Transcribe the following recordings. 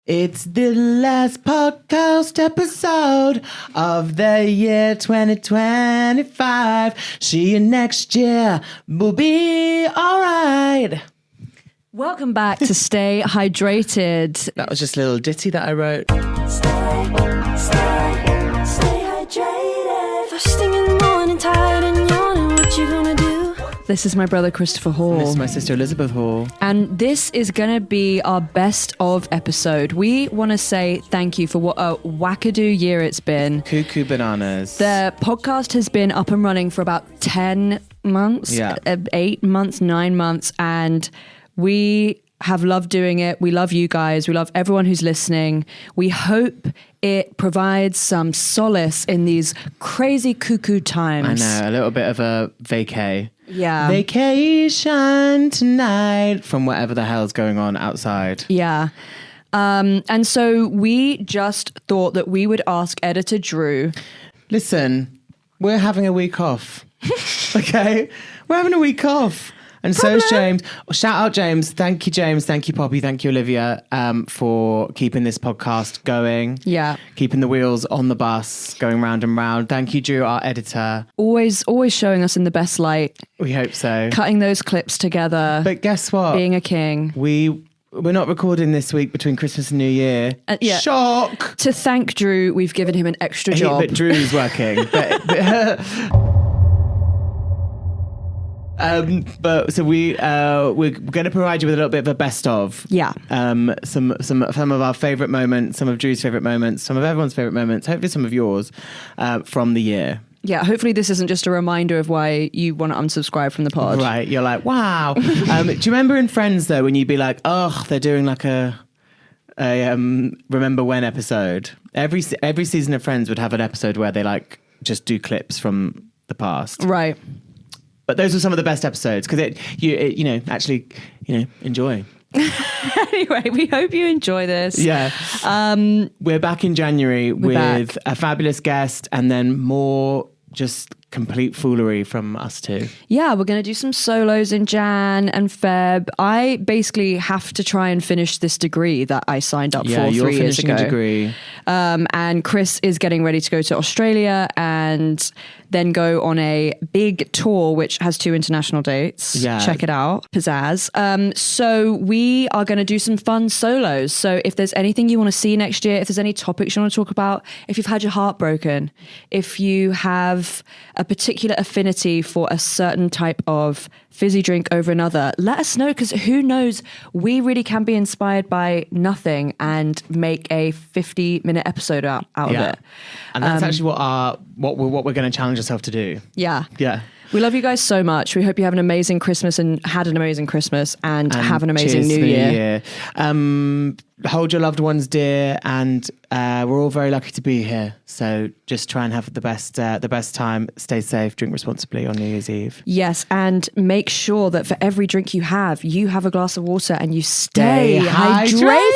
It's the last podcast episode of the year 2025. See you next year. We'll be all right. Welcome back to Stay Hydrated. That was just a little ditty that I wrote. Stay hydrated. First thing in the morning, tired and yawning. What you gonna do? This is my brother Christopher Hall. This is my sister Elizabeth Hall. And this is going to be our best of episode. We want to say thank you for what a wackadoo year it's been. Cuckoo bananas. The podcast has been up and running for about 10 months, 8 months, 9 months, and we have loved doing it. We love you guys. We love everyone who's listening. We hope it provides some solace in these crazy cuckoo times. I know, a little bit of a vacay. Yeah. Vacation tonight from whatever the hell's going on outside. Yeah. And so we just thought that we would ask editor Drew. Listen, we're having a week off. Okay? We're having a week off. And so is James. Shout out James. Thank you, James. Thank you, Poppy. Thank you, Olivia, for keeping this podcast going. Yeah. Keeping the wheels on the bus, going round and round. Thank you, Drew, our editor. Always showing us in the best light. We hope so. Cutting those clips together. But guess what? Being a king. We're not recording this week between Christmas and New Year. Yeah. Shock! To thank Drew, we've given him an extra job. But Drew's working. But so we're going to provide you with a little bit of a best of. Yeah. Some of our favourite moments, some of Drew's favourite moments, some of everyone's favourite moments, hopefully some of yours from the year. Yeah, hopefully this isn't just a reminder of why you want to unsubscribe from the pod. Right, you're like, wow. Do you remember in Friends though when you'd be like, oh, they're doing like a Remember When episode? Every season of Friends would have an episode where they like just do clips from the past. Right. But those were some of the best episodes because enjoy. Anyway, we hope you enjoy this. Yeah. We're back in January with a fabulous guest and then more just complete foolery from us too. Yeah, we're going to do some solos in Jan and Feb. I basically have to try and finish this degree that I signed up for 3 years ago. You're finishing a degree. And Chris is getting ready to go to Australia and then go on a big tour, which has 2 international dates. Yeah. Check it out. Pizzazz. So we are going to do some fun solos. So if there's anything you want to see next year, if there's any topics you want to talk about, if you've had your heart broken, if you have a particular affinity for a certain type of fizzy drink over another, let us know, because who knows, we really can be inspired by nothing and make a 50-minute episode out of it. And that's actually what we're going to challenge ourselves to do. Yeah. Yeah. We love you guys so much. We hope you have an amazing Christmas and had an amazing Christmas and have an amazing New Year. Hold your loved ones dear, and we're all very lucky to be here. So just try and have the best time. Stay safe, drink responsibly on New Year's Eve. Yes, and make sure that for every drink you have a glass of water and you stay hydrated.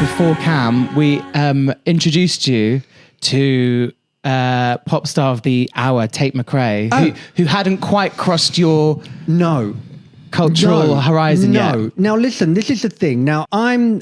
Before Cam, we introduced you to pop star of the hour, Tate McRae, who hadn't quite crossed your cultural horizon yet. Now listen, this is the thing. Now I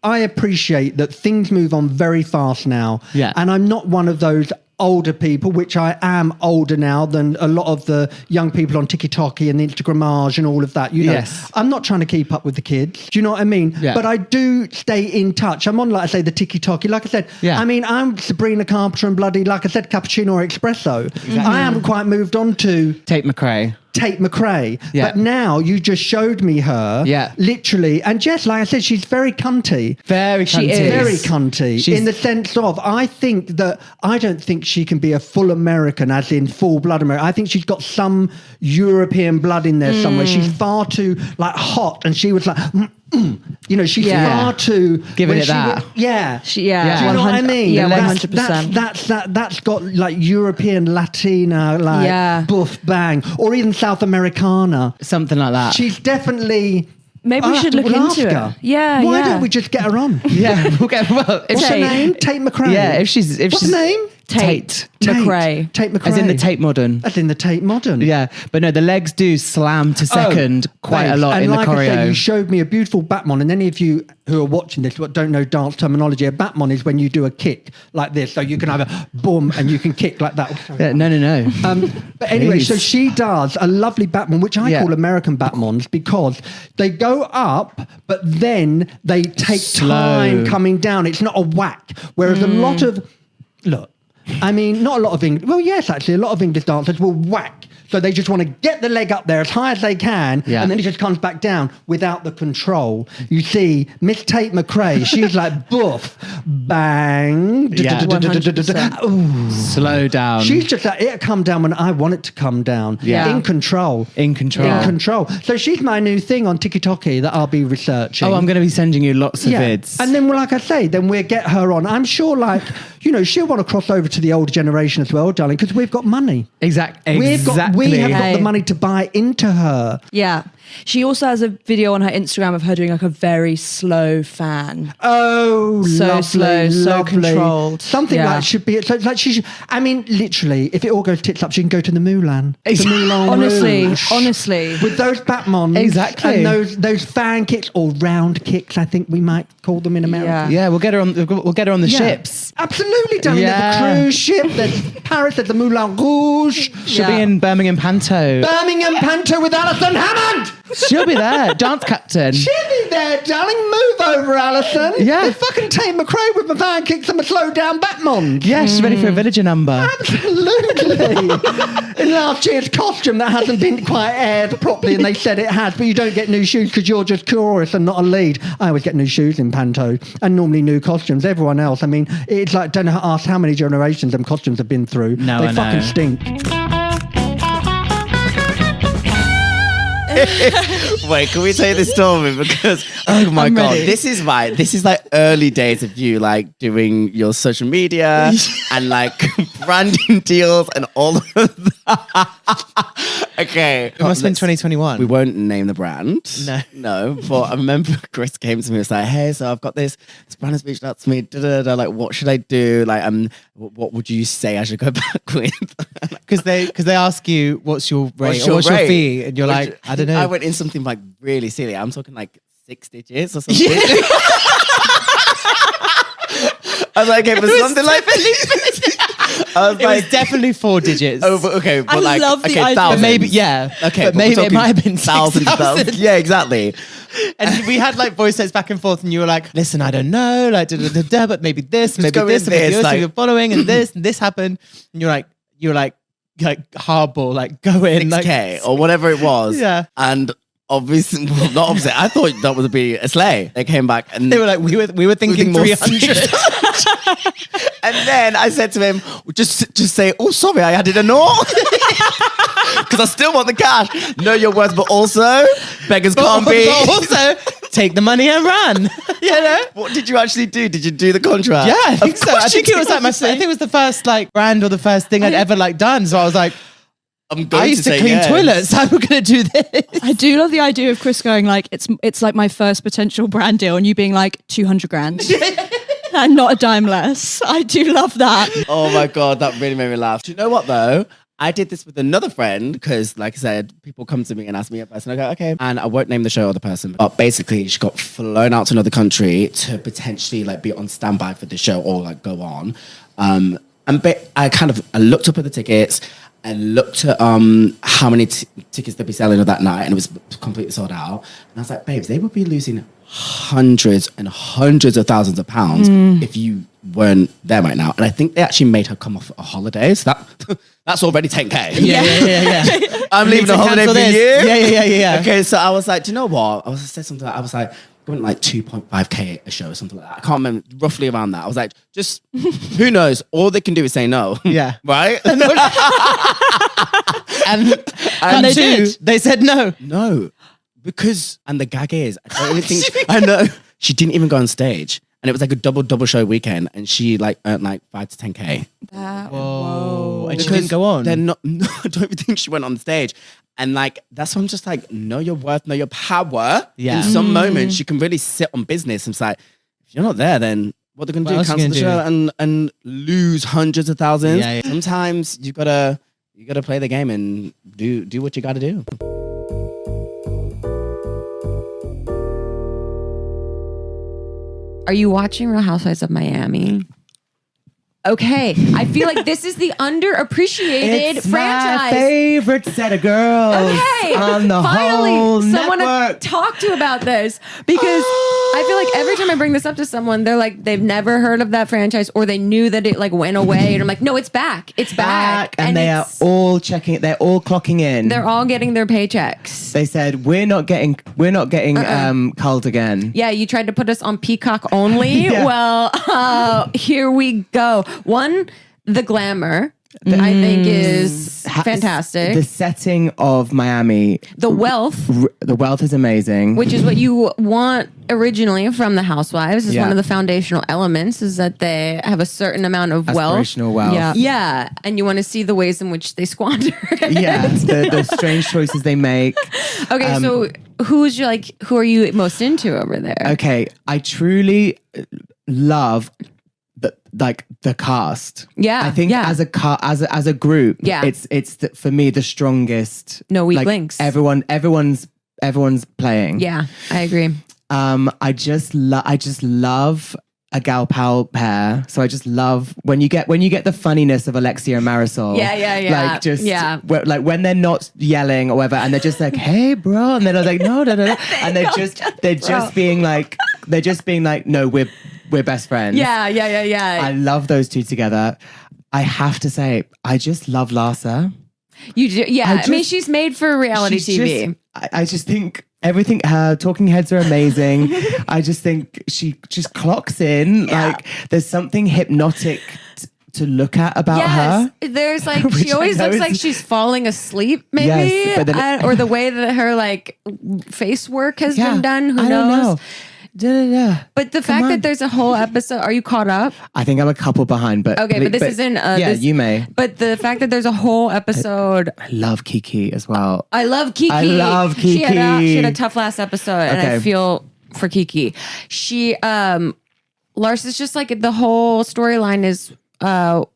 appreciate that things move on very fast now. Yeah. And I'm not one of those older people, which I am older now than a lot of the young people on TikTok and Instagrammage and all of that. Yes. I'm not trying to keep up with the kids. Do you know what I mean? Yeah. But I do stay in touch. I'm on, like I say, the TikTok. Like I said, yeah. I mean, I'm Sabrina Carpenter and bloody, like I said, cappuccino or espresso. Exactly. I haven't quite moved on to Tate McRae. Yeah. But now you just showed me her. Yeah. Literally. And Jess, like I said, she's very cunty. Very cunty. She is. Very cunty. In the sense of, I don't think she can be a full American, as in full blood American. I think she's got some European blood in there somewhere. She's far too hot, and she was like, she's far too giving it that. Do you know 100%. what I mean? Yeah, 100%. That's got like European Latina, buff bang, or even South Americana, something like that. She's definitely. Maybe we should look into it. Yeah. Why don't we just get her on? Yeah, we'll get. What's her name? Tate McRae. Yeah, if she's what's her name? Tate McRae. Tate McRae. As in the Tate Modern. As in the Tate Modern. Yeah, but no, the legs do slam to second quite a babes, lot and in the like I choreo. said, you showed me a beautiful Batmon, and any of you who are watching this but don't know dance terminology, a Batmon is when you do a kick like this, so you can have a boom and you can kick like that. Yeah, no. But anyway, Please. so she does a lovely Batmon, which I Yeah. call American Batmons, because they go up, but then they take Slow. time coming down. It's not a whack. Whereas a lot of, look, I mean, not a lot of English, well, yes, actually, a lot of English dancers will whack. So they just want to get the leg up there as high as they can, Yeah. and then it just comes back down without the control. You see, Miss Tate McRae, she's like, boof, bang, Yeah. 100%. ooh. Slow down. She's just like, it'll come down when I want it to come down. Yeah. In control. in control. In control. So she's my new thing on TikTok that I'll be researching. Oh, I'm going to be sending you lots of vids. And then, well, like I say, then we'll get her on. I'm sure, like, you know, she'll want to cross over to the older generation as well, darling, because we've got money. Exactly. We have got Hey. the money to buy into her. Yeah. She also has a video on her Instagram of her doing like a very slow fan. Oh, So lovely, slow, so lovely. controlled. Something Yeah. like should be. So it's like she should. I mean, literally, if it all goes tits up, she can go to the Moulin. The Moulin Rouge. Honestly. With those Batmons, Exactly. and those fan kicks or round kicks, I think we might call them in America. Yeah, we'll get her on. We'll get her on the Yeah. ships. Absolutely, darling. Yeah. There's a cruise ship. There's Paris. There's the Moulin Rouge. She'll Yeah. be in Birmingham Panto. Birmingham Panto with Alison Hammond. She'll be there, dance captain. She'll be there, darling. Move over, Alison. Yeah. The fucking Tate McRae with my fan kicks and my slow down Batmon. Yeah, she's ready for a villager number. Absolutely. In last year's costume that hasn't been quite aired properly, and they said it has, but you don't get new shoes because you're just chorus and not a lead. I always get new shoes in Panto and normally new costumes. Everyone else, I mean, it's like, don't ask how many generations them costumes have been through. No, they I fucking know. stink. Wait, can we tell you this story? Because oh my god, ready. this is like early days of you like doing your social media and like branding deals and all of that. Okay, It must have been 2021. We won't name the brand. No. But I remember Chris came to me and was like, "Hey, so I've got this brand has reached out to me. Like, what should I do? Like, what would you say I should go back with?" Because they ask you what's your rate What's or what's your rate? fee, and you're like, I don't know. I went in something like really silly. I'm talking like 6 digits or something. I was like, okay, but something like I was It was definitely 4 digits. okay, but I like, love the okay, idea. But thousands. maybe, yeah. Okay, but we're maybe it talking might have been thousands. 6,000. Yeah, exactly. And we had like voice notes back and forth, and you were like, "Listen, I don't know, like, but maybe this, maybe go this, with and maybe this, this, like- you're following, and this happened." And you're like hardball, like go in, like 6K or whatever it was. Yeah. And obviously, well, not obviously, I thought that would be a sleigh. They came back and they were like, we were thinking more 300. And then I said to him, just say, "Oh, sorry, I added a naught." Because I still want the cash. Know your worth, but also beggars can't be. But also, take the money and run. You know? What did you actually do? Did you do the contract? Yeah, I think so. I course think you it was did, like I think it was the first like brand or the first thing I'd ever like done. So I was like, I'm going I used to say clean yes. toilets. I'm going to do this. I do love the idea of Chris going like, it's like my first potential brand deal, and you being like 200 grand. And not a dime less. I do love that. Oh my God, that really made me laugh. Do you know what though? I did this with another friend because, like I said, people come to me and ask me advice, and I go, okay. And I won't name the show or the person, but basically, she got flown out to another country to potentially like be on standby for the show or like go on. And I looked up at the tickets and looked at how many tickets they'd be selling that night, and it was completely sold out. And I was like, babes, they would be losing hundreds and hundreds of thousands of pounds if you weren't there right now. And I think they actually made her come off a holiday. So that's already 10K. Yeah. I'm leaving a to holiday cancel for this. you. Yeah. Okay, so I was like, do you know what? I said something like, I was like, going like 2.5K a show or something like that. I can't remember, roughly around that. I was like, just, who knows? All they can do is say no. Yeah. Right? And they two, did. they said no. No. Because, and the gag is, I don't even think, I know, she didn't even go on stage. And it was like a double show weekend, and she like earned like 5 to 10K. Whoa. And she Because didn't go on. They're not, no, I don't even think she went on stage. And like, that's why I'm just like, know your worth, know your power. Yeah. In some moments, you can really sit on business and it's like, if you're not there, then what they're going to What do, else you cancel the gonna show and lose hundreds of thousands. Yeah, yeah. Sometimes you gotta play the game and do what you gotta do. Are you watching Real Housewives of Miami? Okay, I feel like this is the underappreciated It's franchise. my favorite set of girls Okay, on the finally, whole someone network. to talk to about this because I feel like every time I bring this up to someone, they're like they've never heard of that franchise or they knew that it like went away, and I'm like, no, it's back, it's back, and they are it's- all checking it. They're all clocking in. they're all getting their paychecks. They said we're not getting culled again. Yeah, you tried to put us on Peacock only. Yeah. Well, here we go. One, the glamour, I think, is fantastic. The setting of Miami, The wealth, the wealth is amazing. which is what you want originally from the Housewives, is Yeah. one of the foundational elements, is that they have a certain amount of wealth. Aspirational wealth. Yeah. Yeah, and you want to see the ways in which they squander it. Yeah, the strange choices they make. Okay, so who are you most into over there? Okay, I truly love the cast. Yeah, I think yeah. as a group, Yeah. it's for me the strongest. No weak like, links. Everyone's playing. Yeah, I agree. I just love a gal pal pair. So I just love when you get the funniness of Alexia and Marisol. Yeah. Yeah. Like when they're not yelling or whatever, and they're just like, "Hey, bro," and then I was like, "No," and they're just being like, "No, we're best friends." Yeah. I love those two together. I have to say, I just love Larsa. You do, yeah. I mean, just- she's made for reality She's TV. I just think everything, her talking heads are amazing. I just think she just clocks in. Yeah. Like there's something hypnotic to look at about her. There's like Which she always I know looks like is- she's falling asleep, maybe, Yes, but then- or the way that her like face work has been done. Who I knows? don't know. Da-da-da. But the fact on. that there's a whole episode, are you caught up? I think I'm a couple behind, but Okay, but this isn't. yeah, this- you may. But the fact that there's a whole episode. I love Kiki as well. I love Kiki. I love She had Kiki. a tough last episode, and I Okay. feel for Kiki. She, Lars is just like the whole storyline is.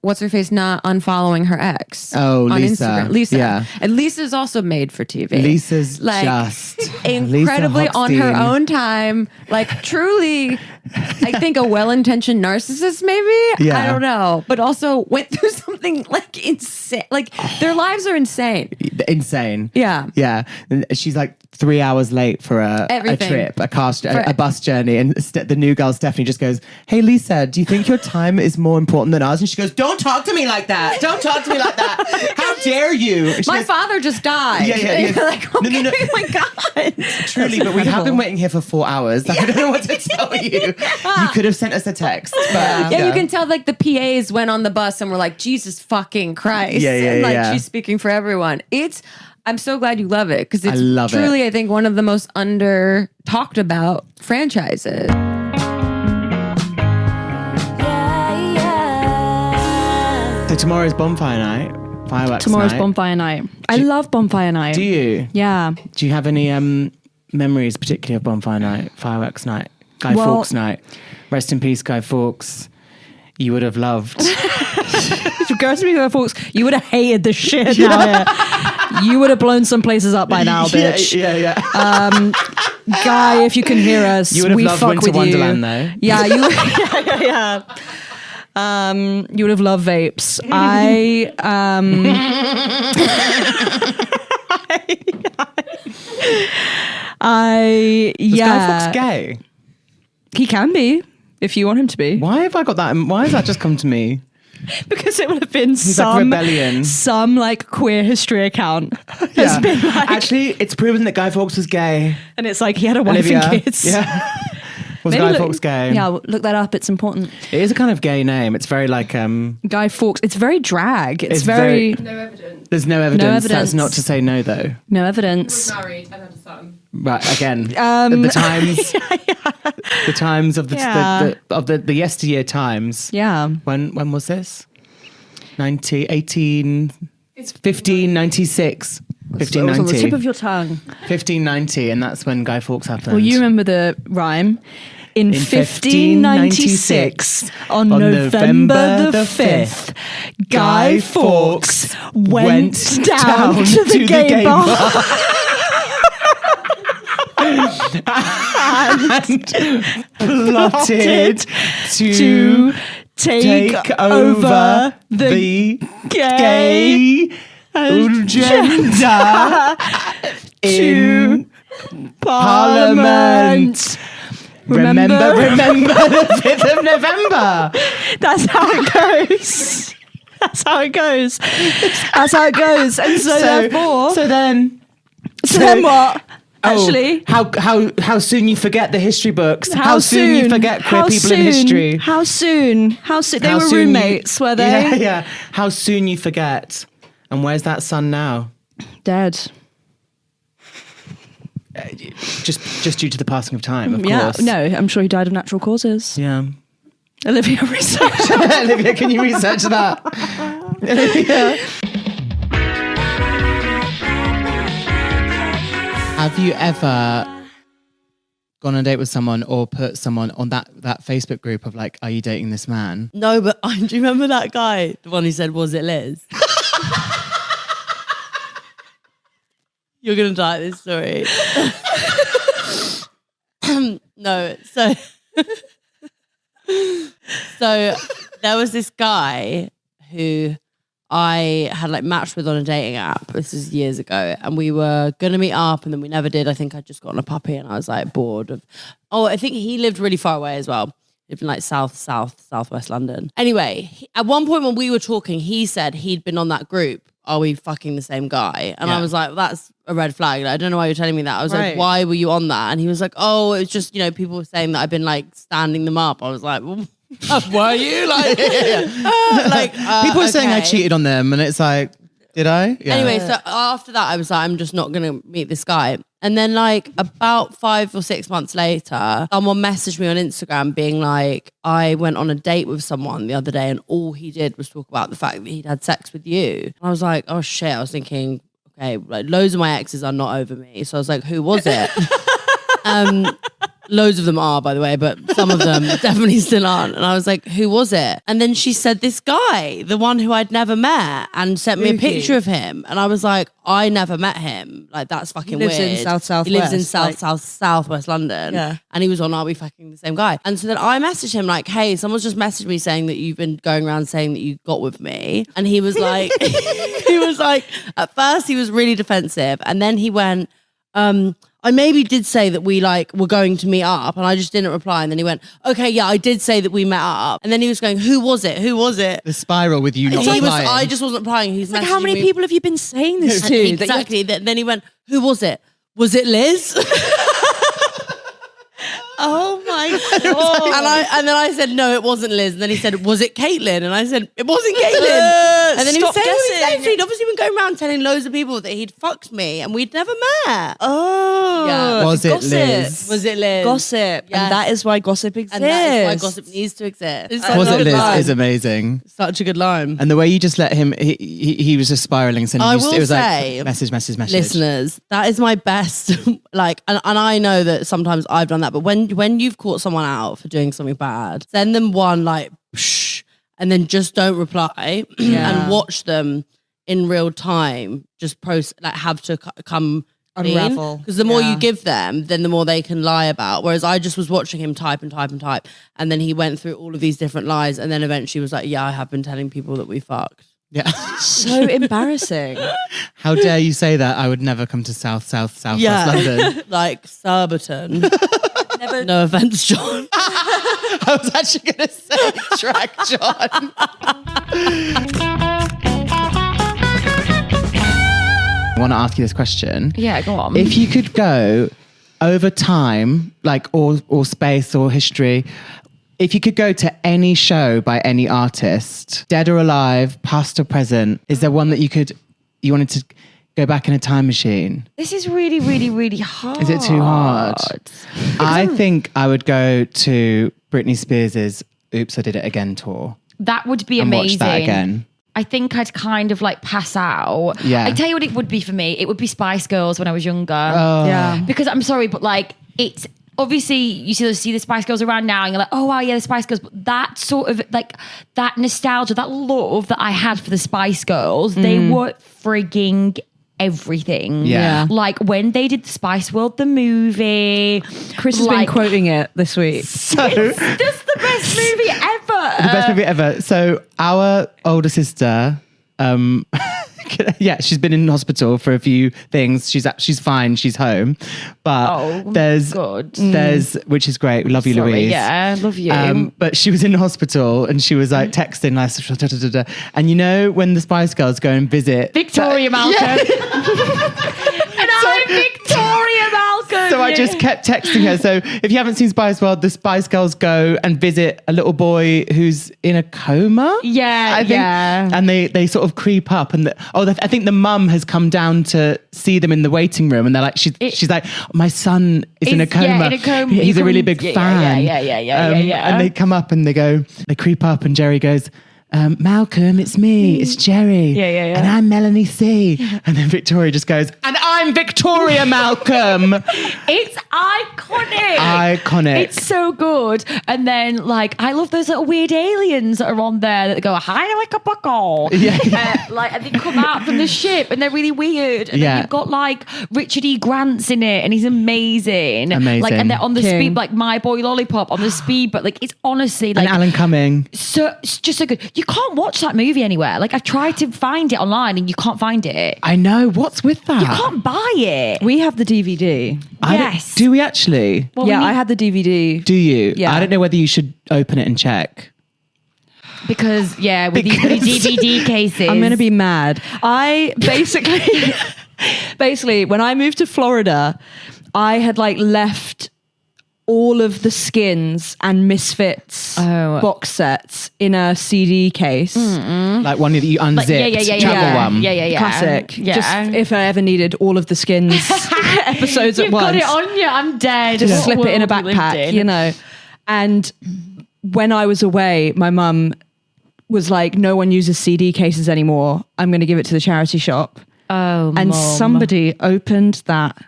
What's her face not unfollowing her ex? Oh, on Lisa. Instagram. Lisa. Yeah. And Lisa's also made for TV. Lisa's like just incredibly Lisa on her Hochstein. own time. Like truly, I think a well-intentioned narcissist, maybe. Yeah. I don't know, but also went through something like insane. Like their lives are insane. Insane. Yeah. Yeah. And she's like 3 hours late for a Everything. trip, a bus journey. And the new girl, Stephanie, just goes, "Hey, Lisa, do you think your time is more important than ours?" And she goes, "Don't talk to me like that. Don't talk to me like that. How dare you?" And she My goes, father just died. Yeah. And you're like, okay, No. oh my God. Truly, but we have been waiting here for 4 hours. I don't know what to tell you. You could have sent us a text. But, Yeah, you can tell like the PAs went on the bus and were like, Jesus fucking Christ. Yeah, and like yeah. she's speaking for everyone. I'm so glad you love it because it's love it. truly, I think, one of the most under talked about franchises. So tomorrow's bonfire night. Fireworks Tomorrow's night. bonfire night. I love bonfire night. Do you? Yeah. Do you have any memories, particularly of bonfire night, fireworks night, Guy Well- Fawkes night? Rest in peace, Guy Fawkes. You would have loved. If you go to me with folks, you would have hated the shit now. Yeah. You would have blown some places up by now, bitch. Yeah. Guy, if you can hear us, You would have we loved fuck Winter with Wonderland, you. though. Yeah, yeah. You would have loved vapes. Was Guy Fawkes gay? He can be if you want him to be. Why have I got that? Why has that just come to me? Because it would have been like some rebellion. some like queer history account has been like, Actually, it's proven that Guy Fawkes was gay. and it's like he had a wife Olivia. and kids. Yeah. Was Maybe Guy look- Fawkes gay? Yeah, look that up. It's important. It is a kind of gay name. It's very like Guy Fawkes. It's very drag. It's, It's very, there's no evidence. evidence. That's not to say no though. no evidence. Married and had a son. Right, again. The times the times of Yeah. the yesteryear times. Yeah. When was this? 1596. It was on the 1590. tip of your tongue. 1590, and that's when Guy Fawkes happened. Well, you remember the rhyme. In 1596, on November the 5th, Guy Fawkes went down to the gay bar. and plotted to take over the gay agenda in Parliament. Remember the 5th of November. That's how it goes. That's how it goes. That's how it goes. And so therefore... So then what? Actually... How soon you forget the history books. How soon you forget queer people in history. How soon? They were roommates, were they? Yeah. How soon you forget. And where's that son now? Dead. Just due to the passing of time, of course. No, I'm sure he died of natural causes. Yeah. Olivia, research. Olivia, can you research that? Olivia. Have you ever gone on a date with someone or put someone on that Facebook group of like, are you dating this man? No, but do you remember that guy? The one who said, was it Liz? You're going to die at this story. No, so there was this guy who I had like matched with on a dating app. This is years ago. And we were going to meet up and then we never did. I think I'd just gotten a puppy and I was like bored of... Oh, I think he lived really far away as well. Lived in like southwest London. Anyway, at one point when we were talking, he said he'd been on that group. Are we fucking the same guy? And I was like, well, that's a red flag. Like, I don't know why you're telling me that. I was like, why were you on that? And he was like, oh, it was just, people were saying that I've been like standing them up. I was like, well, were you? Like, people were saying I cheated on them and it's like, did I? Yeah. Anyway, so after that, I was like, I'm just not going to meet this guy. And then like about 5 or 6 months later, someone messaged me on Instagram being like, I went on a date with someone the other day and all he did was talk about the fact that he'd had sex with you. And I was like, oh shit. I was thinking, okay, like loads of my exes are not over me. So I was like, who was it? Loads of them are, by the way, but some of them definitely still aren't. And I was like, who was it? And then she said, this guy, the one who I'd never met, and sent me a picture of him. And I was like, I never met him. Like, that's fucking weird. He lives in southwest. He lives in southwest London. Yeah. And he was on Are We Fucking the Same Guy? And so then I messaged him like, hey, someone's just messaged me saying that you've been going around saying that you got with me. And he was like, at first he was really defensive. And then he went, I maybe did say that we like were going to meet up and I just didn't reply. And then he went, okay, yeah, I did say that we met up. And then he was going, who was it? Who was it? The spiral with you not replying. I just wasn't replying. He's like, how many people have you been saying this to? Exactly. Then he went, who was it? Was it Liz? Oh my God. And then I said, no, it wasn't Liz. And then he said, was it Caitlin? And I said, it wasn't Caitlin. And then he was saying, he'd obviously been going around telling loads of people that he'd fucked me and we'd never met. Oh. Yeah. Was it gossip. Liz? Was it Liz? Gossip. Yes. And that is why gossip exists. And that is why gossip needs to exist. Was it Liz is amazing. Such a good line. And the way you just let him, he was just spiraling. So I will it was say, like message. listeners, that is my best. Like, and I know that sometimes I've done that, but when you've caught someone out for doing something bad, send them one like, psh, and then just don't reply and watch them in real time. Just have to come unravel. Because the more you give them, then the more they can lie about. Whereas I just was watching him type, and then he went through all of these different lies, and then eventually was like, yeah, I have been telling people that we fucked. Yeah. So embarrassing. How dare you say that? I would never come to South West London. Like Surbiton. Never. No offense, John. I was actually going to say Track John. I want to ask you this question. Yeah, go on. If you could go over time, like or space or history, if you could go to any show by any artist, dead or alive, past or present, is there one that you wanted to go back in a time machine? This is really, really, really hard. Is it too hard? I think I would go to Britney Spears' Oops, I Did It Again tour. That would be and amazing. Watch that again. I think I'd kind of like pass out. Yeah. I tell you what it would be for me. It would be Spice Girls when I was younger. Oh. Yeah. Because I'm sorry, but like it's obviously you see the Spice Girls around now and you're like, oh wow, yeah, the Spice Girls. But that sort of like that nostalgia, that love that I had for the Spice Girls, they were frigging everything. Yeah. Like when they did the Spice World, the movie. Chris has been quoting it this week. So It's just the best movie ever. the best movie ever. So our older sister, she's been in hospital for a few things. She's fine. She's home, but there's which is great. We love you, Sorry, Louise. yeah, love you. But she was in hospital and she was like texting like, and you know when the Spice Girls go and visit Victoria Malcolm. And I'm Victoria Malcolm. So I just kept texting her. So if you haven't seen Spice World, the Spice Girls go and visit a little boy who's in a coma. Yeah, I think. yeah. And they sort of creep up, and I think the mum has come down to see them in the waiting room, and they're like, she's like, my son is in a coma. Yeah, in a coma. He's a really big fan. Yeah. And they come up and they creep up, and Jerry goes, Malcolm, it's me, it's Jerry. Yeah. And I'm Melanie C. And then Victoria just goes, and I'm Victoria Malcolm. It's iconic. Iconic. It's so good. And then, like, I love those little weird aliens that are on there that go, hi, like a buckle. Yeah. And they come out from the ship and they're really weird. And then you've got, like, Richard E. Grant's in it and he's amazing. Like, and they're on the speed, like, My Boy Lollipop on the speed, but, like, it's honestly, like... And Alan Cumming. So, it's just so good. You can't watch that movie anywhere. Like, I've tried to find it online and you can't find it. I know. What's with that? You can't buy it. We have the DVD. Yes. Do we actually? Well, yeah, we need- I had the DVD. Do you? Yeah. I don't know whether you should open it and check. Because, yeah, with these DVD cases. I'm going to be mad. I basically, when I moved to Florida, I had like left all of the Skins and Misfits box sets in a CD case. Like one that you unzipped. Travel one. Yeah. Classic. Yeah. Just if I ever needed all of the Skins episodes at You've once. got it on you. I'm dead. Just What slip it in a world we lived backpack, in. you know. And when I was away, my mum was like, no one uses CD cases anymore. I'm going to give it to the charity shop. Oh, And Mum. somebody opened that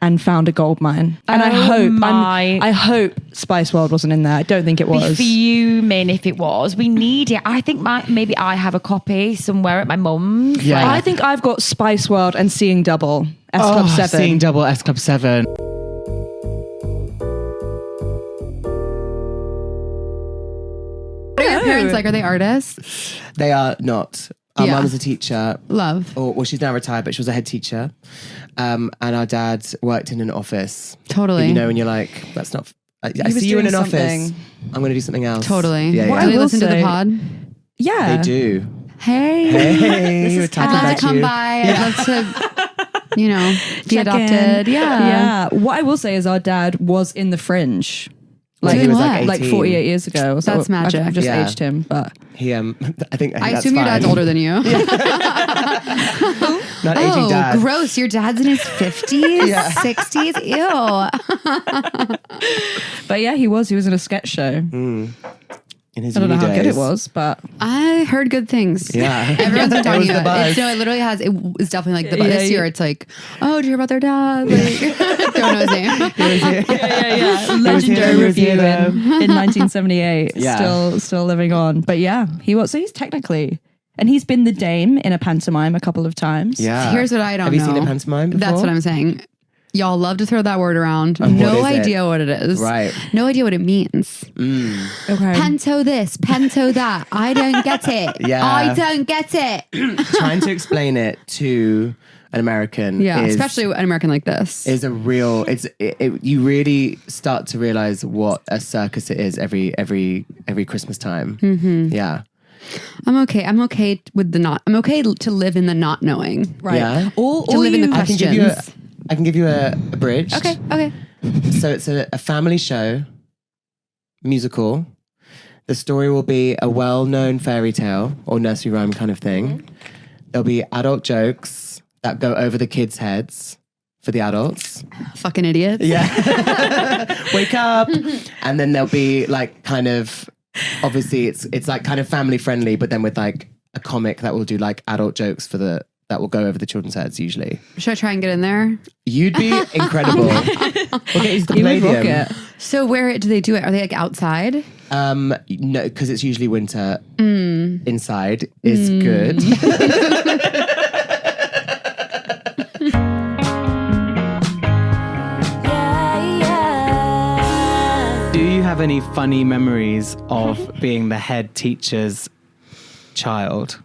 and found a gold mine. And I hope Spice World wasn't in there. I don't think it was. Be fuming if it was. We need it. I think maybe I have a copy somewhere at my mum's. Yeah. I think I've got Spice World and Seeing Double, S Club 7. Seeing Double, S Club 7. What are your parents like? Are they artists? They are not. Our Yeah. mum's a teacher. Love. Well, she's now retired, but she was a head teacher. And our dad worked in an office. Totally. You know, when you're like, that's not... I was see you in doing an office. something. I'm going to do something else. Totally. Yeah, What yeah. Do I they will listen to the say- pod? Yeah. They do. Hey. Hey, we're talking I'd love about to come you. by. I'd love to, be Check adopted. in. Yeah. Yeah. What I will say is our dad was in the Fringe. Like he was like what? 18. 48 years ago. So That's magic. I've just Yeah. aged him, but He, I think I that's assume your dad's fine. older than you. Not aging dad. Gross. Your dad's in his 50s, 60s. Ew. but yeah, he was in a sketch show. In his I don't know uni how good days. it was, but I heard good things. Yeah. Everyone's been talking was the about it. buzz. No, it literally has. It was definitely like the buzz. Yeah, This year, it's like, oh, did you hear about their dad? Like, don't know his name. legendary He was review here, in 1978. Yeah. Still living on. But yeah, he was. So he's technically, and he's been the dame in a pantomime a couple of times. Yeah. Here's what I don't Have you know. seen a pantomime before? That's what I'm saying. Y'all love to throw that word around. what No is it? idea what it is. Right. No idea what it means. Okay. Pento this, pento that. I don't get it. Yeah. I don't get it. Trying to explain it to an American Yeah, is, especially an American like this. is a real you really start to realize what a circus it is every Christmas time. Yeah. I'm okay. I'm okay with the not. I'm okay to live in the not knowing. Right. Yeah. All To live in the I can give you questions. I can give you a bridge. Okay. Okay. So it's a family show, musical. The story will be a well-known fairy tale or nursery rhyme kind of thing. There'll be adult jokes that go over the kids' heads for the adults. Fucking idiots. Yeah. Wake up. And then there'll be like kind of, obviously it's like kind of family friendly, but then with like a comic that will do like adult jokes that will go over the children's heads usually. Should I try and get in there? You'd be incredible. We'll get you to the You would rock Palladium. it. So where do they do it? Are they like outside? No, because it's usually winter. Inside is good. Do you have any funny memories of being the head teacher's child?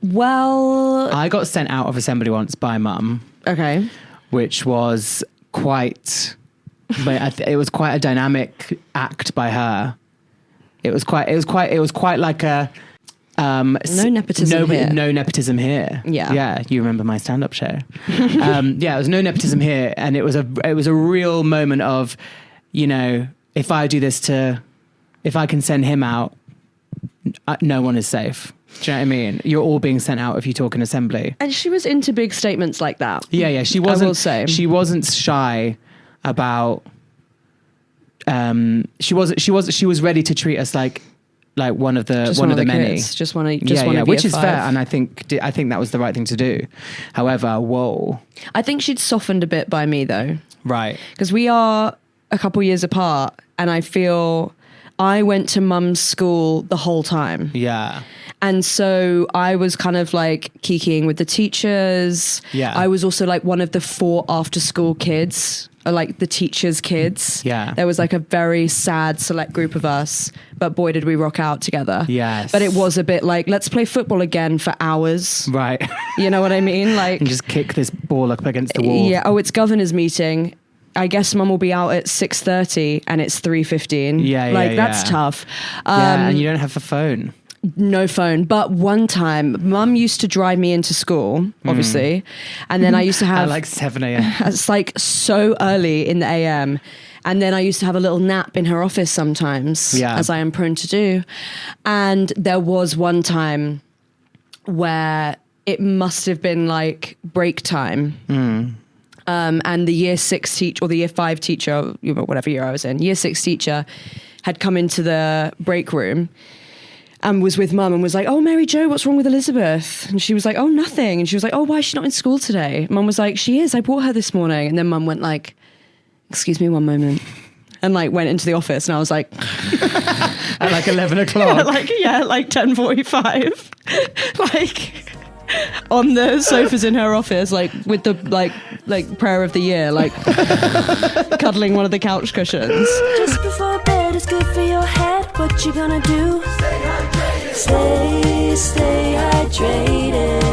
Well, I got sent out of assembly once by mum, okay. which was quite. But it was quite a dynamic act by her. It was quite like a. No nepotism here. No nepotism here. Yeah. You remember my stand-up show? It was no nepotism here, and it was a real moment of, if I do this if I can send him out, no one is safe. Do you know what I mean? You're all being sent out if you talk in assembly. And she was into big statements like that. Yeah. She wasn't. I will say she wasn't shy about. She was ready to treat us like one of the many. Kids. Just want to which is fair, and I think that was the right thing to do. However, whoa. I think she'd softened a bit by me though. Right. Because we are a couple years apart, and I feel I went to mum's school the whole time. Yeah. And so I was kind of like kikiing with the teachers. Yeah. I was also like one of the 4 after school kids, or like the teachers' kids. Yeah. There was like a very sad select group of us, but boy, did we rock out together. Yes. But it was a bit like, let's play football again for hours. Right. You know what I mean? Like, and just kick this ball up against the wall. Yeah. Oh, it's governor's meeting. I guess mum will be out at 6:30 and it's 3:15. Yeah. That's tough. And you don't have a phone. No phone. But one time, mum used to drive me into school, obviously. And then I used to have... At like 7 a.m. It's like so early in the AM. And then I used to have a little nap in her office sometimes, as I am prone to do. And there was one time where it must have been like break time. And the year 6 teacher, or the year 5 teacher, whatever year I was in, year 6 teacher had come into the break room and was with mum and was like, oh, Mary Jo, what's wrong with Elizabeth? And she was like, oh, nothing. And she was like, oh, why is she not in school today? Mum was like, she is. I brought her this morning. And then mum went like, excuse me one moment. And like went into the office and I was like... At like 11 o'clock? like 10:45. Like... on the sofas in her office, like with the like prayer of the year, like cuddling one of the couch cushions. Just before bed is good for your head. What you gonna do? Stay hydrated. Stay hydrated.